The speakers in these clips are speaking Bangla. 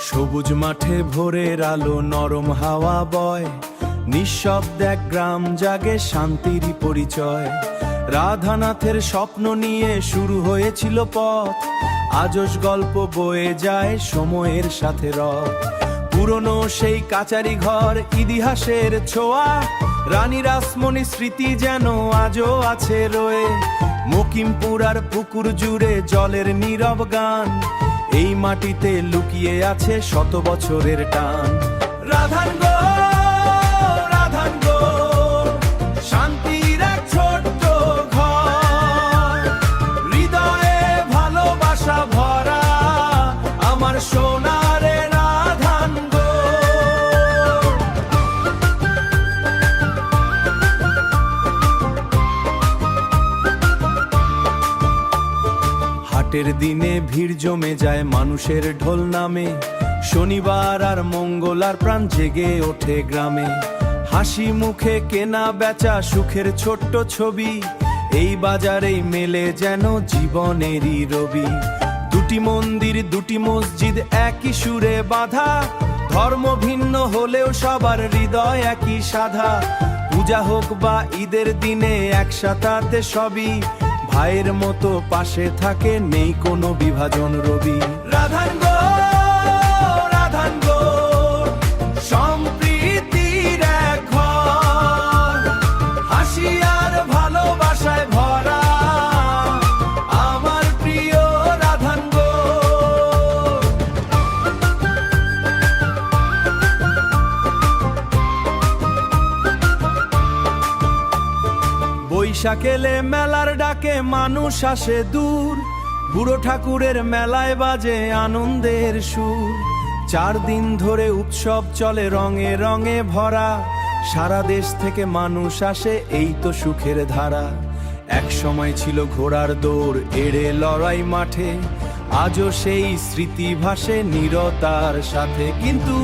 সবুজ মাঠে ভোরের আলো, নরম হাওয়া বয়, নিঃশব্দ এক গ্রাম জাগে, শান্তিরই পরিচয়। রাধানাথের স্বপ্ন নিয়ে শুরু হয়েছিল পথ, আজস গল্প বয়ে যায় সময়ের সাথে রথ। পুরনো সেই কাচারি ঘর, ইতিহাসের ছোঁয়া, রানী রাসমণি স্মৃতি যেন আজও আছে রয়ে। মকিমপুর আর পুকুর জুড়ে জলের নীরব গান, এই মাটিতে লুকিয়ে আছে শত বছরের টান। রাধান গো, রাধান গো, শান্তির এক ছোট্ট ঘর, হৃদয়ে ভালোবাসা ভরা আমার সোনারে রাধান গো। হাটের দিনে ভিড় জমে যায় মানুষের ঢোল নামে, শনিবার আর মঙ্গল আর প্রাণ জেগে ওঠে গ্রামে। হাসি মুখে কেনা বেচা সুখের ছোট্ট ছবি, এই বাজারেই মেলে যেন জীবনেরই রবি। দুটি মন্দির দুটি মসজিদ একই সুরে বাঁধা, ধর্ম ভিন্ন হলেও সবার হৃদয় একই সাধা। পূজা হোক বা ঈদের দিনে একসাথে সবই, ভাইয়ের মতো পাশে থাকে, নেই কোনো বিভাজন রবি। রাধান গো, রাধান গো, সম্প্রীতির এক ঘর, হাসি আর ভালোবাসায় ভরা আমার প্রিয় রাধান গো। বৈশাখ এলে মেলার ডাকে মানুষ আসে দূর, বুড়ো ঠাকুরের মেলায় বাজে আনন্দের সুর। 4 দিন ধরে উৎসব চলে রঙে রঙে ভরা, সারা দেশ থেকে মানুষ আসে, এই তো সুখের ধারা। এক সময় ছিল ঘোড়ার দৌড়, এড়ে লড়াই মাঠে, আজও সেই স্মৃতি ভাসে নীরতার সাথে। কিন্তু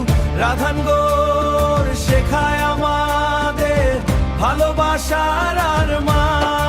রাধান গোর শেখায় আমাদের ভালোবাসার আর মান।